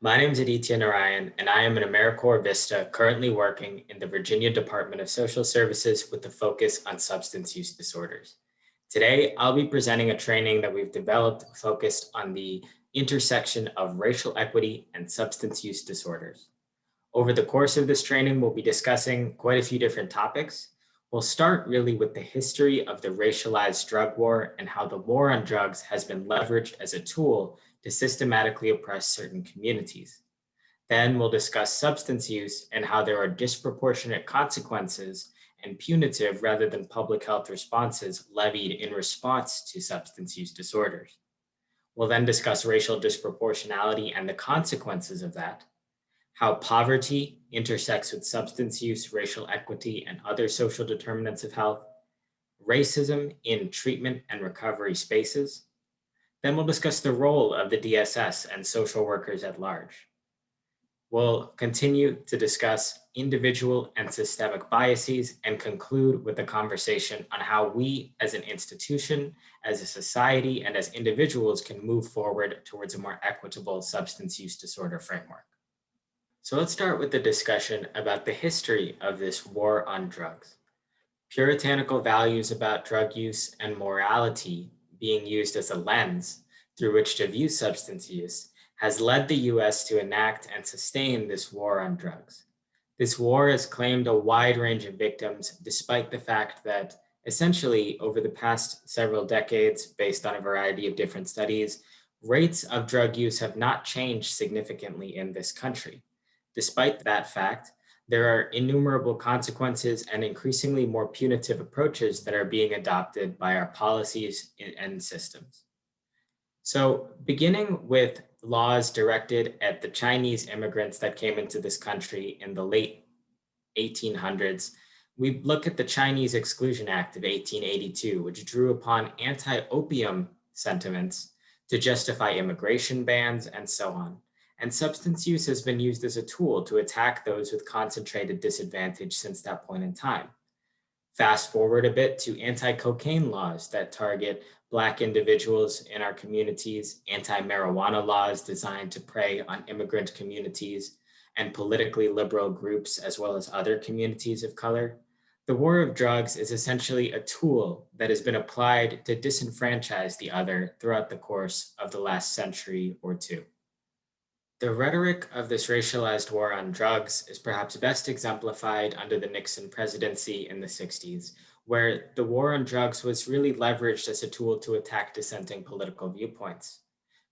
My name is Aditya Narayan, and I am an AmeriCorps Vista currently working in the Virginia Department of Social Services with a focus on substance use disorders. Today, I'll be presenting a training that we've developed focused on the intersection of racial equity and substance use disorders. Over the course of this training, we'll be discussing quite a few different topics. We'll start really with the history of the racialized drug war and how the war on drugs has been leveraged as a tool to systematically oppress certain communities. Then we'll discuss substance use and how there are disproportionate consequences and punitive rather than public health responses levied in response to substance use disorders. We'll then discuss racial disproportionality and the consequences of that, how poverty intersects with substance use, racial equity, and other social determinants of health, racism in treatment and recovery spaces. Then we'll discuss the role of the DSS and social workers at large. We'll continue to discuss individual and systemic biases and conclude with a conversation on how we as an institution, as a society, and as individuals can move forward towards a more equitable substance use disorder framework. So let's start with the discussion about the history of this war on drugs. Puritanical values about drug use and morality being used as a lens through which to view substance use has led the US to enact and sustain this war on drugs. This war has claimed a wide range of victims, despite the fact that essentially over the past several decades, based on a variety of different studies, rates of drug use have not changed significantly in this country. Despite that fact, there are innumerable consequences and increasingly more punitive approaches that are being adopted by our policies and systems. So, beginning with laws directed at the Chinese immigrants that came into this country in the late 1800s, we look at the Chinese Exclusion Act of 1882, which drew upon anti-opium sentiments to justify immigration bans and so on. And substance use has been used as a tool to attack those with concentrated disadvantage since that point in time. Fast forward a bit to anti-cocaine laws that target Black individuals in our communities, anti-marijuana laws designed to prey on immigrant communities and politically liberal groups, as well as other communities of color. The war of drugs is essentially a tool that has been applied to disenfranchise the other throughout the course of the last century or two. The rhetoric of this racialized war on drugs is perhaps best exemplified under the Nixon presidency in the 60s, where the war on drugs was really leveraged as a tool to attack dissenting political viewpoints.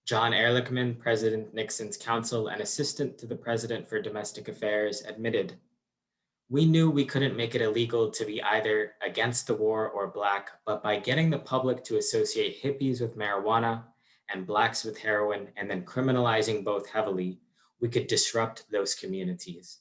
John Ehrlichman, President Nixon's counsel and assistant to the President for Domestic Affairs, admitted, "We knew we couldn't make it illegal to be either against the war or Black, but by getting the public to associate hippies with marijuana and Blacks with heroin, and then criminalizing both heavily, we could disrupt those communities."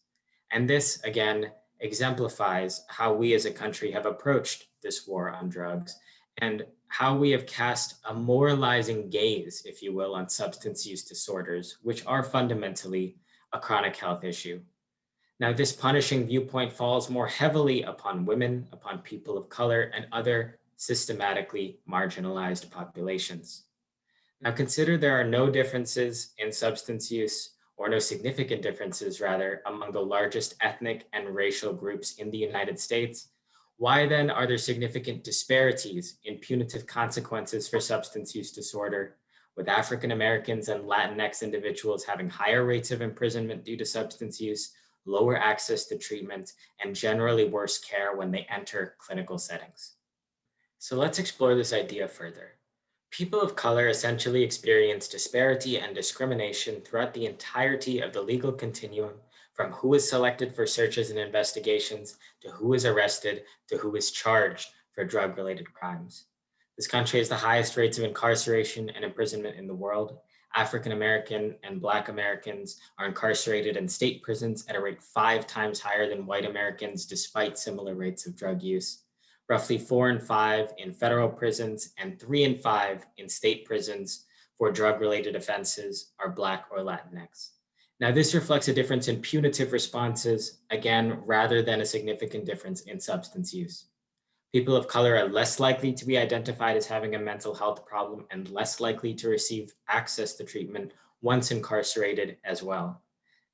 And this, again, exemplifies how we as a country have approached this war on drugs and how we have cast a moralizing gaze, if you will, on substance use disorders, which are fundamentally a chronic health issue. Now, this punishing viewpoint falls more heavily upon women, upon people of color, and other systematically marginalized populations. Now, consider there are no differences in substance use, or no significant differences, rather, among the largest ethnic and racial groups in the United States. Why then are there significant disparities in punitive consequences for substance use disorder, with African Americans and Latinx individuals having higher rates of imprisonment due to substance use, lower access to treatment, and generally worse care when they enter clinical settings? So let's explore this idea further. People of color essentially experience disparity and discrimination throughout the entirety of the legal continuum, from who is selected for searches and investigations, to who is arrested, to who is charged for drug-related crimes. This country has the highest rates of incarceration and imprisonment in the world. African American and Black Americans are incarcerated in state prisons at a rate 5 times higher than white Americans, despite similar rates of drug use. Roughly 4 in 5 in federal prisons and 3 in 5 in state prisons for drug-related offenses are Black or Latinx. Now, this reflects a difference in punitive responses, again, rather than a significant difference in substance use. People of color are less likely to be identified as having a mental health problem and less likely to receive access to treatment once incarcerated as well.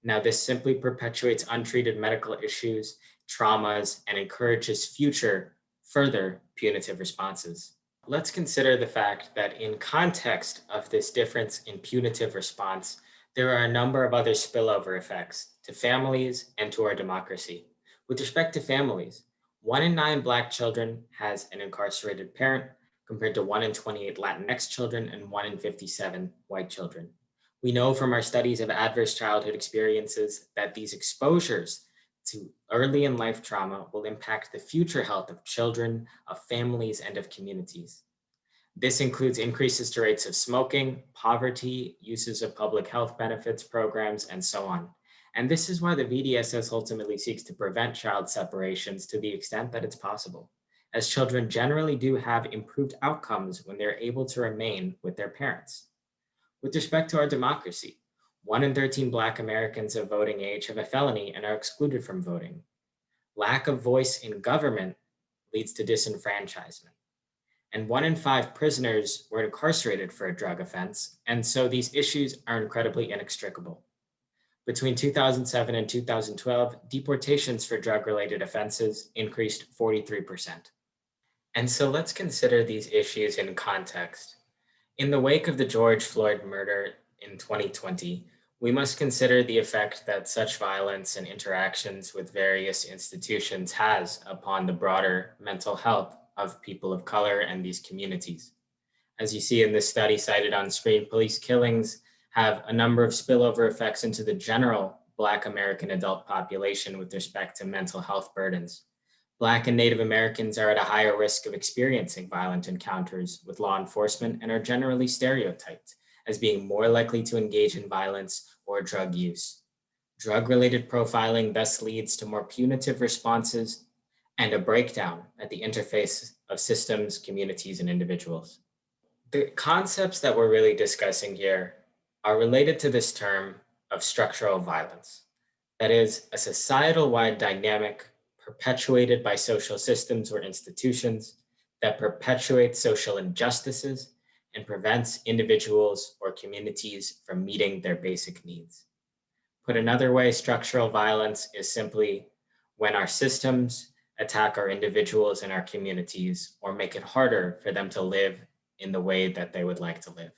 Now, this simply perpetuates untreated medical issues, traumas, and encourages future, further punitive responses. Let's consider the fact that in context of this difference in punitive response, there are a number of other spillover effects to families and to our democracy. With respect to families, 1 in 9 Black children has an incarcerated parent, compared to 1 in 28 Latinx children and 1 in 57 white children. We know from our studies of adverse childhood experiences that these exposures to early in life trauma will impact the future health of children, of families, and of communities. This includes increases to rates of smoking, poverty, uses of public health benefits programs, and so on. And this is why the VDSS ultimately seeks to prevent child separations to the extent that it's possible, as children generally do have improved outcomes when they're able to remain with their parents. With respect to our democracy, 1 in 13 Black Americans of voting age have a felony and are excluded from voting. Lack of voice in government leads to disenfranchisement. And 1 in 5 prisoners were incarcerated for a drug offense, and so these issues are incredibly inextricable. Between 2007 and 2012, deportations for drug-related offenses increased 43%. And so let's consider these issues in context. In the wake of the George Floyd murder in 2020, we must consider the effect that such violence and interactions with various institutions has upon the broader mental health of people of color and these communities. As you see in this study cited on screen, police killings have a number of spillover effects into the general Black American adult population with respect to mental health burdens. Black and Native Americans are at a higher risk of experiencing violent encounters with law enforcement and are generally stereotyped as being more likely to engage in violence or drug use. Drug-related profiling thus leads to more punitive responses and a breakdown at the interface of systems, communities, and individuals. The concepts that we're really discussing here are related to this term of structural violence. That is, a societal-wide dynamic perpetuated by social systems or institutions that perpetuates social injustices and prevents individuals or communities from meeting their basic needs. Put another way, structural violence is simply when our systems attack our individuals and our communities or make it harder for them to live in the way that they would like to live.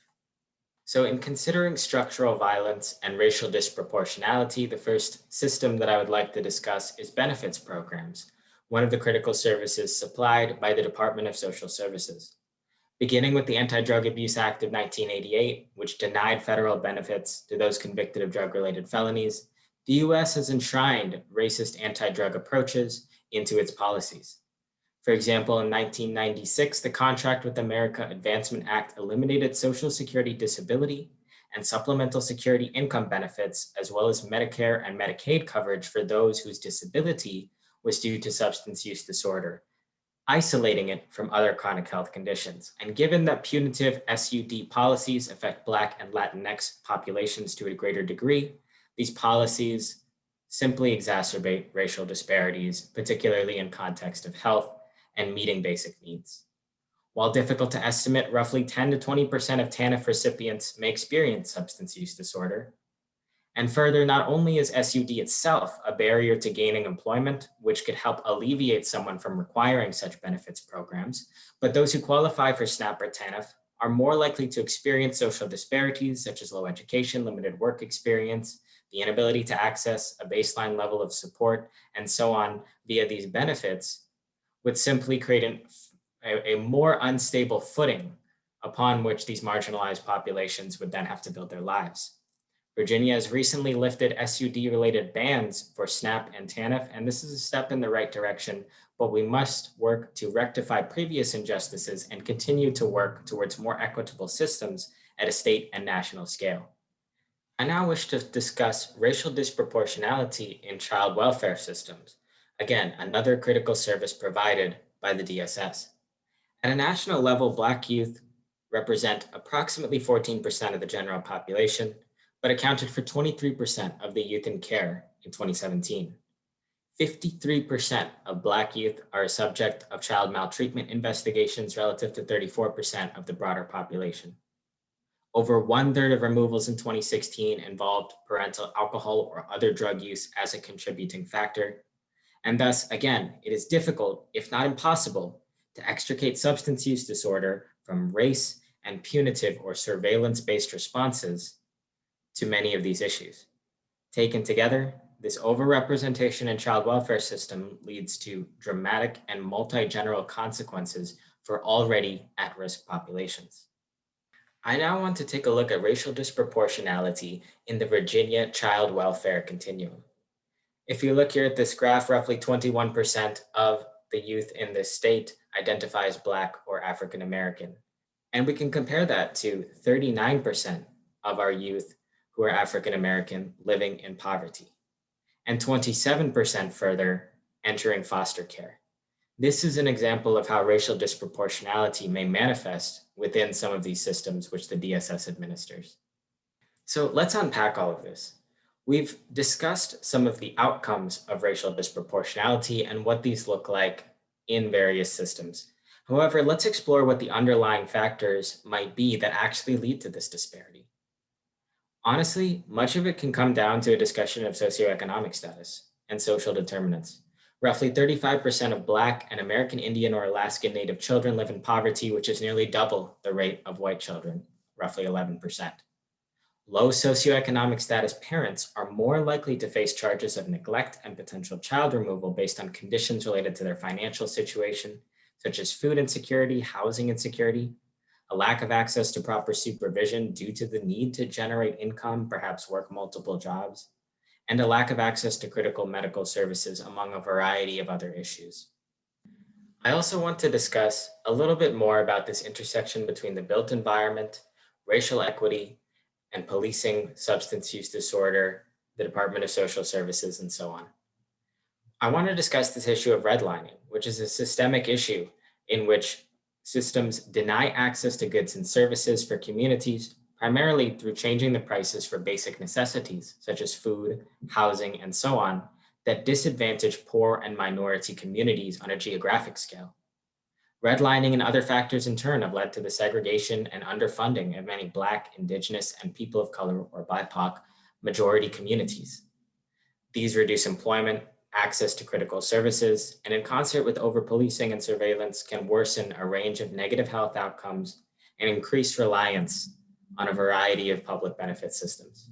So in considering structural violence and racial disproportionality, the first system that I would like to discuss is benefits programs, one of the critical services supplied by the Department of Social Services. Beginning with the Anti-Drug Abuse Act of 1988, which denied federal benefits to those convicted of drug-related felonies, the US has enshrined racist anti-drug approaches into its policies. For example, in 1996, the Contract with America Advancement Act eliminated Social Security disability and supplemental security income benefits, as well as Medicare and Medicaid coverage for those whose disability was due to substance use disorder, isolating it from other chronic health conditions. And given that punitive SUD policies affect Black and Latinx populations to a greater degree, these policies simply exacerbate racial disparities, particularly in context of health and meeting basic needs. While difficult to estimate, roughly 10 to 20% of TANF recipients may experience substance use disorder. And further, not only is SUD itself a barrier to gaining employment, which could help alleviate someone from requiring such benefits programs, but those who qualify for SNAP or TANF are more likely to experience social disparities such as low education, limited work experience, the inability to access a baseline level of support, and so on via these benefits, would simply create a more unstable footing upon which these marginalized populations would then have to build their lives. Virginia has recently lifted SUD-related bans for SNAP and TANF, and this is a step in the right direction, but we must work to rectify previous injustices and continue to work towards more equitable systems at a state and national scale. I now wish to discuss racial disproportionality in child welfare systems. Again, another critical service provided by the DSS. At a national level, Black youth represent approximately 14% of the general population, but accounted for 23% of the youth in care in 2017. 53% of Black youth are a subject of child maltreatment investigations relative to 34% of the broader population. Over 1/3 of removals in 2016 involved parental alcohol or other drug use as a contributing factor. And thus, again, it is difficult, if not impossible, to extricate substance use disorder from race and punitive or surveillance-based responses to many of these issues. Taken together, this overrepresentation in child welfare system leads to dramatic and multi-general consequences for already at-risk populations. I now want to take a look at racial disproportionality in the Virginia child welfare continuum. If you look here at this graph, roughly 21% of the youth in this state identify as Black or African American. And we can compare that to 39% of our youth who are African American living in poverty, and 27% further entering foster care. This is an example of how racial disproportionality may manifest within some of these systems which the DSS administers. So let's unpack all of this. We've discussed some of the outcomes of racial disproportionality and what these look like in various systems. However, let's explore what the underlying factors might be that actually lead to this disparity. Honestly, much of it can come down to a discussion of socioeconomic status and social determinants. Roughly 35% of Black and American Indian or Alaskan Native children live in poverty, which is nearly double the rate of white children, roughly 11%. Low socioeconomic status parents are more likely to face charges of neglect and potential child removal based on conditions related to their financial situation, such as food insecurity, housing insecurity, a lack of access to proper supervision due to the need to generate income, perhaps work multiple jobs, and a lack of access to critical medical services, among a variety of other issues. I also want to discuss a little bit more about this intersection between the built environment, racial equity, and policing substance use disorder, the Department of Social Services, and so on. I want to discuss this issue of redlining, which is a systemic issue in which systems deny access to goods and services for communities, primarily through changing the prices for basic necessities, such as food, housing, and so on, that disadvantage poor and minority communities on a geographic scale. Redlining and other factors in turn have led to the segregation and underfunding of many Black, Indigenous, and people of color or BIPOC majority communities. These reduce employment, access to critical services, and in concert with over-policing and surveillance can worsen a range of negative health outcomes and increase reliance on a variety of public benefit systems.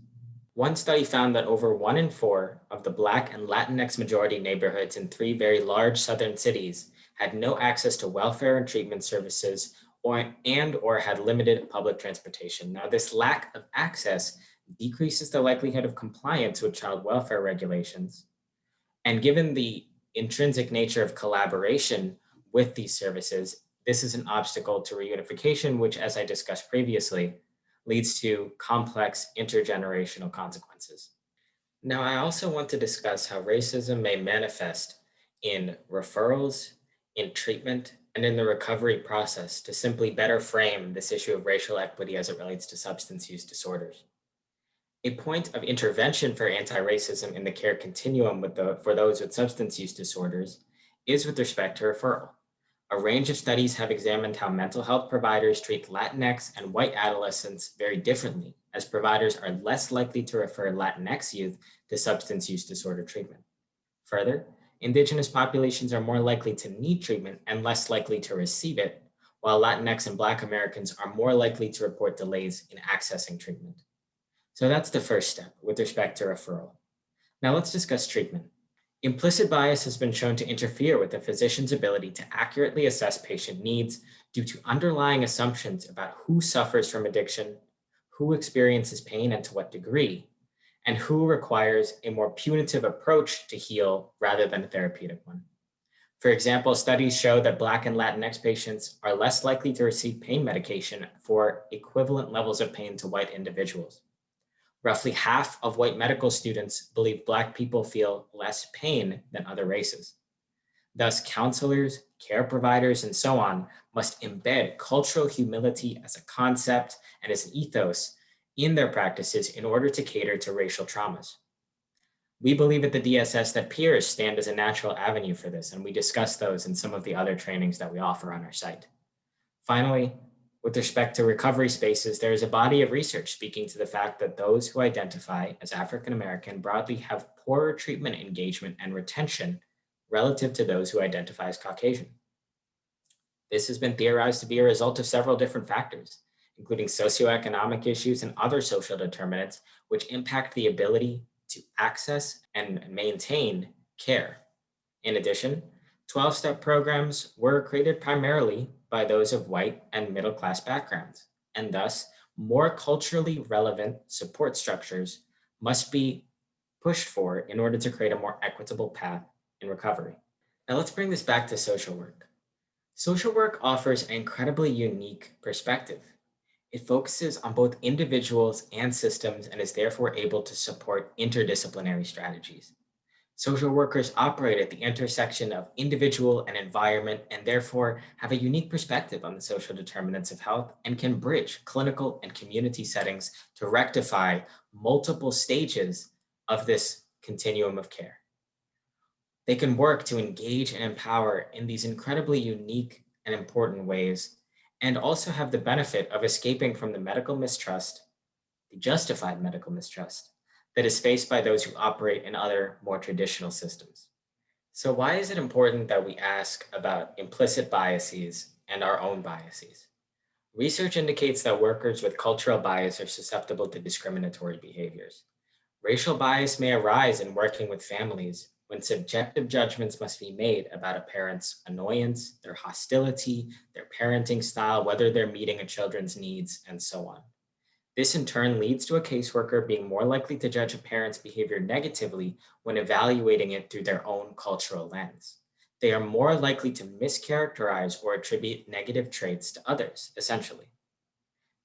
One study found that over 1 in 4 of the Black and Latinx majority neighborhoods in 3 very large southern cities had no access to welfare and treatment services or had limited public transportation. Now, this lack of access decreases the likelihood of compliance with child welfare regulations. And given the intrinsic nature of collaboration with these services, this is an obstacle to reunification, which, as I discussed previously, leads to complex intergenerational consequences. Now, I also want to discuss how racism may manifest in referrals, in treatment, and in the recovery process to simply better frame this issue of racial equity as it relates to substance use disorders. A point of intervention for anti-racism in the care continuum for those with substance use disorders is with respect to referral. A range of studies have examined how mental health providers treat Latinx and white adolescents very differently, as providers are less likely to refer Latinx youth to substance use disorder treatment. Further, Indigenous populations are more likely to need treatment and less likely to receive it, while Latinx and Black Americans are more likely to report delays in accessing treatment. So that's the first step with respect to referral. Now let's discuss treatment. Implicit bias has been shown to interfere with the physician's ability to accurately assess patient needs due to underlying assumptions about who suffers from addiction, who experiences pain and to what degree, and who requires a more punitive approach to heal rather than a therapeutic one. For example, studies show that Black and Latinx patients are less likely to receive pain medication for equivalent levels of pain to white individuals. Roughly half of white medical students believe Black people feel less pain than other races. Thus, counselors, care providers, and so on must embed cultural humility as a concept and as an ethos in their practices in order to cater to racial traumas. We believe at the DSS that peers stand as a natural avenue for this, and we discuss those in some of the other trainings that we offer on our site. Finally, With respect to recovery spaces, there is a body of research speaking to the fact that those who identify as African American broadly have poorer treatment engagement and retention relative to those who identify as Caucasian. This has been theorized to be a result of several different factors, including socioeconomic issues and other social determinants, which impact the ability to access and maintain care. In addition, 12-step programs were created primarily by those of white and middle-class backgrounds, and thus more culturally relevant support structures must be pushed for in order to create a more equitable path in recovery. Now let's bring this back to social work. Social work offers an incredibly unique perspective. It focuses on both individuals and systems and is therefore able to support interdisciplinary strategies. Social workers operate at the intersection of individual and environment and therefore have a unique perspective on the social determinants of health and can bridge clinical and community settings to rectify multiple stages of this continuum of care. They can work to engage and empower in these incredibly unique and important ways, and also have the benefit of escaping from the medical mistrust, the justified medical mistrust, that is faced by those who operate in other more traditional systems. So why is it important that we ask about implicit biases and our own biases? Research indicates that workers with cultural bias are susceptible to discriminatory behaviors. Racial bias may arise in working with families when subjective judgments must be made about a parent's annoyance, their hostility, their parenting style, whether they're meeting a children's needs, and so on. This in turn leads to a caseworker being more likely to judge a parent's behavior negatively when evaluating it through their own cultural lens. They are more likely to mischaracterize or attribute negative traits to others, essentially.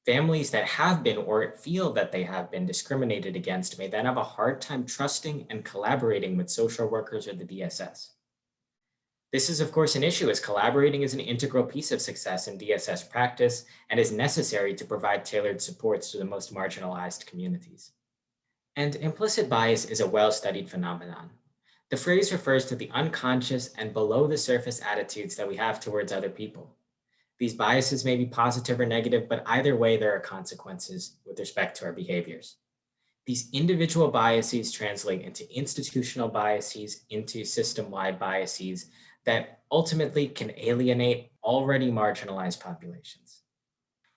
Families that have been or feel that they have been discriminated against may then have a hard time trusting and collaborating with social workers or the DSS. This is, of course, an issue as collaborating is an integral piece of success in DSS practice and is necessary to provide tailored supports to the most marginalized communities. And implicit bias is a well-studied phenomenon. The phrase refers to the unconscious and below-the-surface attitudes that we have towards other people. These biases may be positive or negative, but either way, there are consequences with respect to our behaviors. These individual biases translate into institutional biases, into system-wide biases that ultimately can alienate already marginalized populations.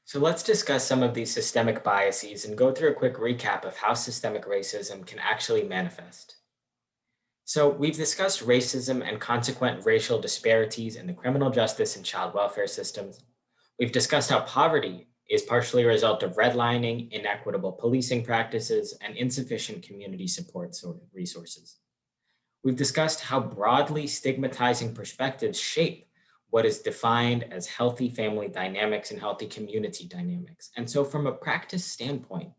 So let's discuss some of these systemic biases and go through a quick recap of how systemic racism can actually manifest. So we've discussed racism and consequent racial disparities in the criminal justice and child welfare systems. We've discussed how poverty is partially a result of redlining, inequitable policing practices, and insufficient community support resources. We've discussed how broadly stigmatizing perspectives shape what is defined as healthy family dynamics and healthy community dynamics. And so from a practice standpoint,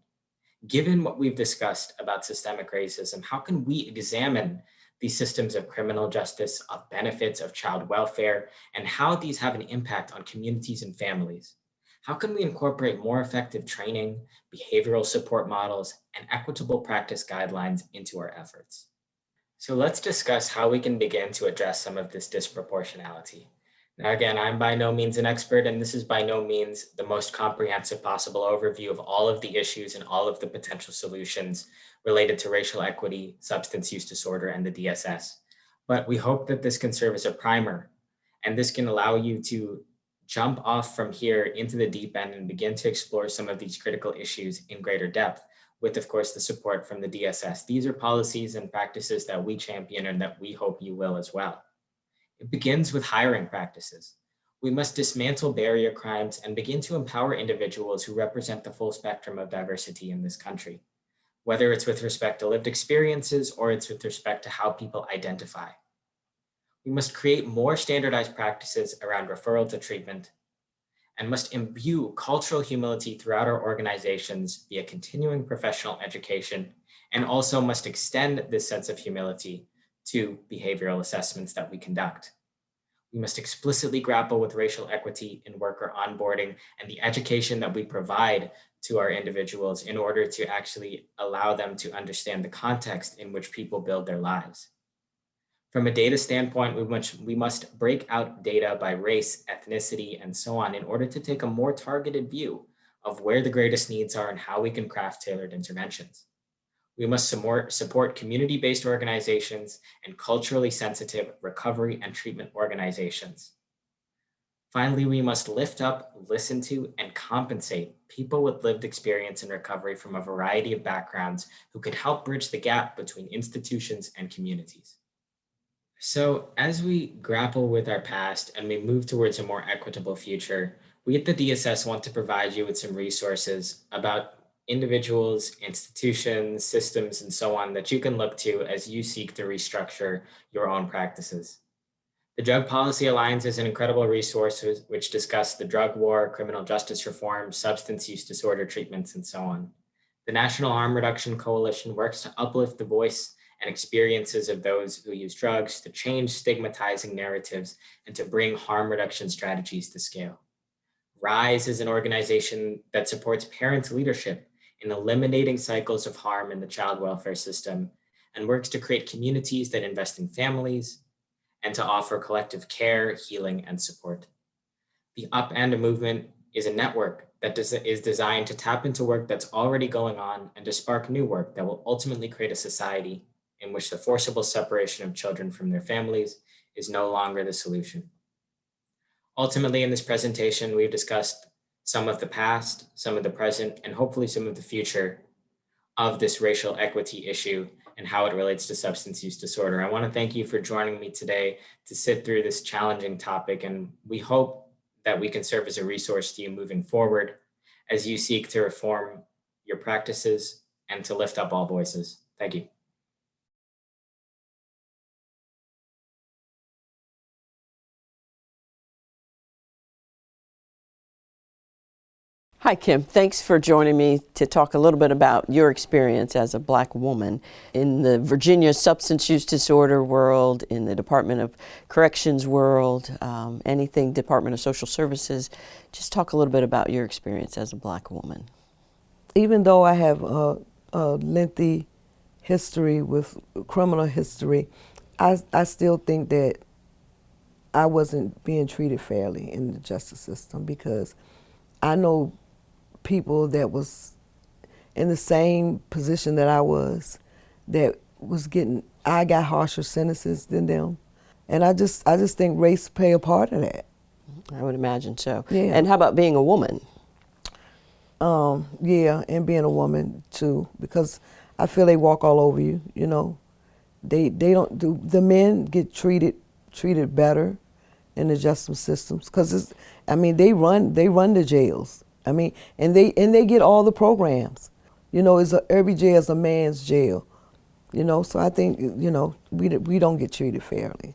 given what we've discussed about systemic racism, how can we examine these systems of criminal justice, of benefits, of child welfare, and how these have an impact on communities and families? How can we incorporate more effective training, behavioral support models, and equitable practice guidelines into our efforts? So let's discuss how we can begin to address some of this disproportionality. Now, again, I'm by no means an expert, and this is by no means the most comprehensive possible overview of all of the issues and all of the potential solutions related to racial equity, substance use disorder, and the DSS. But we hope that this can serve as a primer, and this can allow you to jump off from here into the deep end and begin to explore some of these critical issues in greater depth, with, of course, the support from the DSS. These are policies and practices that we champion and that we hope you will as well. It begins with hiring practices. We must dismantle barrier crimes and begin to empower individuals who represent the full spectrum of diversity in this country, whether it's with respect to lived experiences or it's with respect to how people identify. We must create more standardized practices around referral to treatment and must imbue cultural humility throughout our organizations via continuing professional education, and also must extend this sense of humility to behavioral assessments that we conduct. We must explicitly grapple with racial equity in worker onboarding and the education that we provide to our individuals in order to actually allow them to understand the context in which people build their lives. From a data standpoint, we must break out data by race, ethnicity, and so on in order to take a more targeted view of where the greatest needs are and how we can craft tailored interventions. We must support community-based organizations and culturally sensitive recovery and treatment organizations. Finally, we must lift up, listen to, and compensate people with lived experience in recovery from a variety of backgrounds who can help bridge the gap between institutions and communities. So, as we grapple with our past and we move towards a more equitable future, we at the DSS want to provide you with some resources about individuals, institutions, systems, and so on that you can look to as you seek to restructure your own practices. The Drug Policy Alliance is an incredible resource which discuss the drug war, criminal justice reform, substance use disorder treatments, and so on. The National Harm Reduction Coalition works to uplift the voice and experiences of those who use drugs, to change stigmatizing narratives, and to bring harm reduction strategies to scale. RISE is an organization that supports parents' leadership in eliminating cycles of harm in the child welfare system and works to create communities that invest in families and to offer collective care, healing, and support. The Upend movement is a network that is designed to tap into work that's already going on and to spark new work that will ultimately create a society in which the forcible separation of children from their families is no longer the solution. Ultimately, in this presentation, we've discussed some of the past, some of the present, and hopefully some of the future of this racial equity issue and how it relates to substance use disorder. I want to thank you for joining me today to sit through this challenging topic, and we hope that we can serve as a resource to you moving forward as you seek to reform your practices and to lift up all voices. Thank you. Hi, Kim. Thanks for joining me to talk a little bit about your experience as a Black woman in the Virginia substance use disorder world, in the Department of Corrections world, anything Department of Social Services. Just talk a little bit about your experience as a Black woman. Even though I have a lengthy history with criminal history, I still think that I wasn't being treated fairly in the justice system, because I know people that was in the same position that I was, that was I got harsher sentences than them. And I just think race play a part of that. I would imagine so. Yeah. And how about being a woman? Yeah, and being a woman too, because I feel they walk all over you, you know. They don't do, the men get treated better in the justice systems, because they run the jails. And they get all the programs. You know, every jail is a man's jail. You know, so I think, you know, we don't get treated fairly.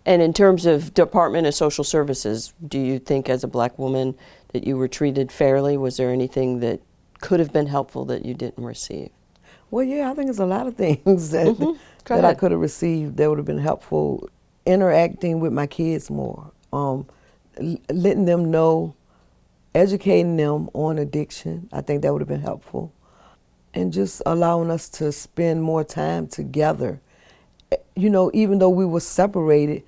And in terms of Department of Social Services, do you think as a Black woman that you were treated fairly? Was there anything that could have been helpful that you didn't receive? Well, yeah, I think there's a lot of things that I could have received that would have been helpful. Interacting with my kids more, letting them know, educating them on addiction. I think that would have been helpful. And just allowing us to spend more time together. You know, even though we were separated,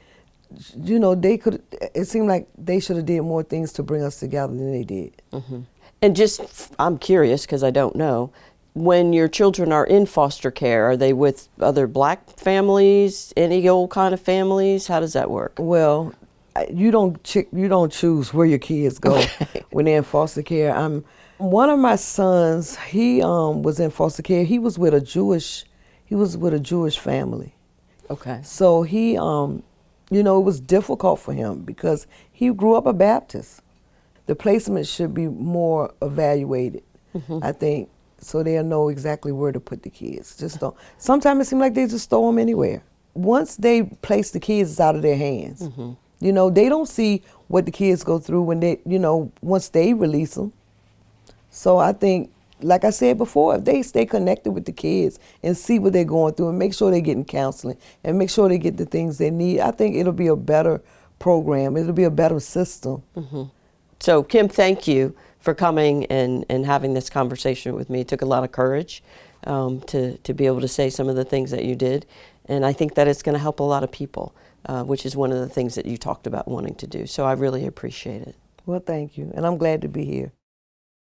you know, it seemed like they should have did more things to bring us together than they did. Mm-hmm. And just, I'm curious, because I don't know, when your children are in foster care, are they with other Black families, any old kind of families? How does that work? Well, you don't choose where your kids go when they're in foster care. One of my sons, he was in foster care. He was with a Jewish family. Okay. So he, you know, it was difficult for him because he grew up a Baptist. The placement should be more evaluated, I think, so they'll know exactly where to put the kids. Sometimes it seems like they just throw them anywhere. Once they place the kids, it's out of their hands. You know, they don't see what the kids go through once they release them. So I think, like I said before, if they stay connected with the kids and see what they're going through and make sure they're getting counseling and make sure they get the things they need, I think it'll be a better program. It'll be a better system. So, Kim, thank you for coming and having this conversation with me. It took a lot of courage to be able to say some of the things that you did. And I think that it's going to help a lot of people, which is one of the things that you talked about wanting to do. So I really appreciate it. Well, thank you, and I'm glad to be here.